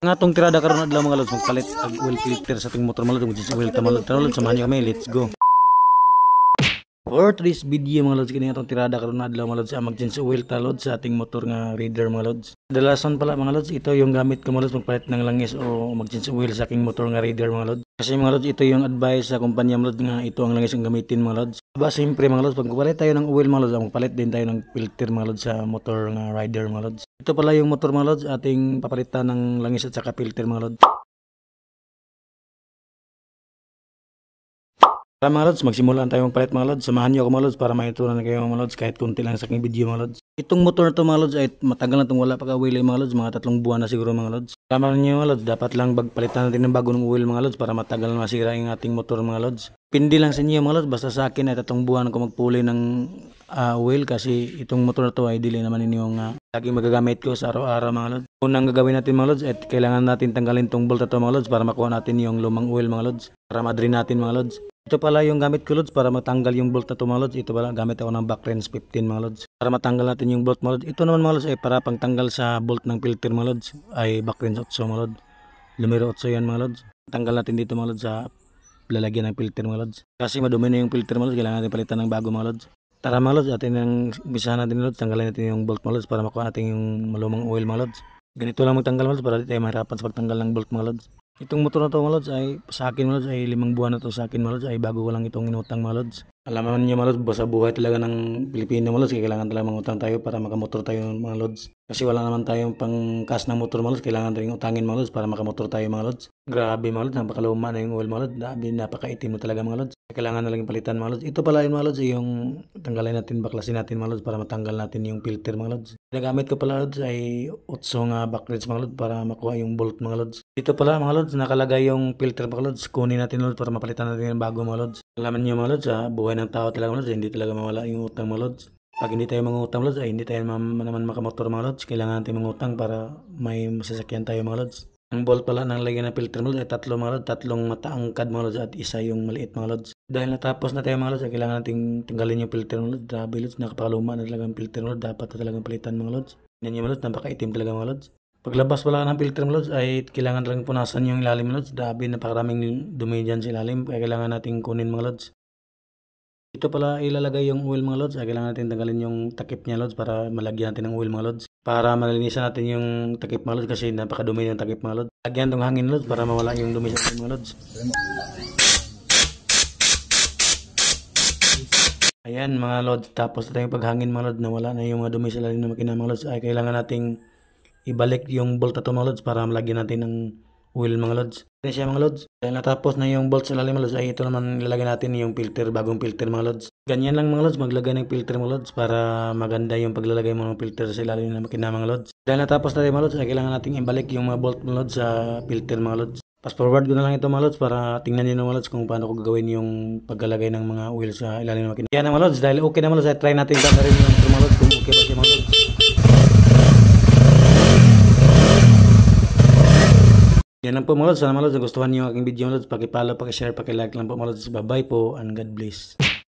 Nga tong tirada karon adlaw mga lods, magpalit og oil filter sa ating motor mga lods, mag-change oil ta mga lods. Tara lods, samahan niyo kami, let's go. For today's video mga lods, kini atong tirada karon adlaw mga lods, mag-change oil ta lods sa ating motor nga Raider mga lods. Dalason pala mga lods, ito yung gamit ko mga lods magpalit ng langis o mag-change oil sa aking motor nga Raider mga lods. Kasi mga lods, ito yung advice sa kumpanya mga lods nga ito ang langis ang gamitin mga lods. Ba siyempre mga lods, pag magpalit tayo ng oil mga lods, magpalit din tayo ng filter mga lods sa motor nga Raider mga lods. Ito pala yung motor mga lods, ating papalitan ng langis at saka filter mga lods. Tara mga lods, magsimulan tayo magpalit mga lods. Samahan niyo ako mga lods para maitunan na kayo mga lods kahit konti lang sa aking video mga lods. Itong motor na to mga lods ay matagal na itong wala pag-oil mga lods, mga 3 buwan na siguro mga lods. Tama niyo mga lods, dapat lang palitan natin ng bagong oil mga lods para matagal na masira yung ating motor mga lods. Pindi lang sa inyo mga lods, basta sa akin ay 3 buwan ako magpuli ng oil kasi itong motor na to ay dili naman yung laging magagamit ko sa araw-araw mga lods. Unang gagawin natin mga lods ay kailangan natin tanggalin tong bolt na to mga lods para makuha natin yung lumang oil mga lods, para ma-drain natin mga lods. Ito pala yung gamit ko lods para matanggal yung bolt na to mga lods. Ito pala gamit ako ng Backrens 15 mga lods para matanggal natin yung bolt mga lods. Ito naman mga lods ay para pangtanggal sa bolt ng filter mga lods ay Backrens 8 mga lods. Lumero 8 yan mga lods. Tanggal natin dito mga lods sa lalagyan ng filter mga lods. Kasi madumi na yung filter mga lods, kailangan natin palitan ng bago mga lods. Tara mga lods, atin ang bisahan natin lods, tanggalin natin yung bolt mga lods para makuha natin yung malumang oil mga lods. Ganito lang magtanggal mga lods para di tayo mahirapan sa pagtanggal ng bolt mga lods. Itong motor na to mga lods ay sa akin mga lods ay 5 buwan na to sa akin mga lods, ay bago ko lang itong inutang mga lods. Alaman niyo mga lods, sa buhay talaga ng Pilipino mga lods, kailangan talaga mangutang tayo para makamotor tayo mga lods. Kasi wala naman tayong pang cash ng motor mga lods, kailangan rin utangin mga lods para makamotor tayo mga lods. Grabe mga lods, napakaluma na yung oil mga lods, napakaitim na talaga mga lods. Kailangan na lang palitan mga lods. Ito pala yung mga lods, yung tanggalin natin, baklasin natin mga lods para matanggal natin yung filter mga lods. Ginagamit ko pala lods ay 8 nga backreds mga lods para makuha yung bolt mga lods. Ito pala mga lods, nakalagay yung filter mga lods, kunin natin lods para mapalitan natin yung bago mga lods. Alaman niyo mga lods, buhay ng tao talaga mga lods, hindi talaga mawala yung utang mga lods. Pag hindi tayo mangutang mga lods, ay hindi tayo naman makamotor mga lods. Kailangan natin mangutang para may masasakyan tayo mga lods. Ang bolt pala ng lagyan ng filter mga lods ay 3 mga lods, 3 mataangkad mga lods at isa yung maliit mga lods. Dahil natapos na tayo mga lods, ay kailangan natin tanggalin yung filter mga lods. Grabe lods, nakapakaluma na talaga yung filter mga lods, dapat na talagang palitan mga lods. Yan yung mga lods, napakaitim talaga mga lods. Paglabas pala ng filter mga lods ay kailangan lang punasan yung ilalim mga lods. Grabe, napakaraming dumi dyan sa ilalim, kaya kailangan natin kunin mga lods. Ito pala ilalagay yung oil mga lods, ay kailangan natin tanggalin yung takip niya lods para malagyan natin ng oil mga lods. Para malinisan natin yung takip mga lods kasi napakadumi yung takip mga lods. Lagyan tong hangin lods para mawala yung dumi sa mga lods. Ayan mga lods, tapos na tayong paghangin mga lods, nawala na yung mga dumi sa lalim ng makina mga lods, ay kailangan nating ibalik yung bolt na to mga lods para malagyan natin ng oil mga lods. Yan siya mga lods. Dahil natapos na yung bolt sa lalim mga lods, ay ito naman ilalagay natin yung filter, bagong filter mga lods. Ganyan lang mga lods, maglagay ng filter mga lods para maganda yung paglalagay mo ng filter sa ilalim ng makina mga lods. Dahil natapos na tayo mga lods, ay kailangan nating ibalik yung mga bolt mga lods sa filter mga lods. Fast forward ko na lang ito mga lods para tingnan nyo mga lods kung paano ko gagawin yung paglalagay ng mga oil sa ilalim ng makina. Yan mga lods, dahil okay na mga lods, ay try natin ito rin yung mga lods kung okay ba siya mga lods. Yan lang po mga lods, sana mga lods nagustuhan niyo ang aking video mga lods, paki-follow, paki-share, paki-like lang po mga lods. Bye bye po and God bless.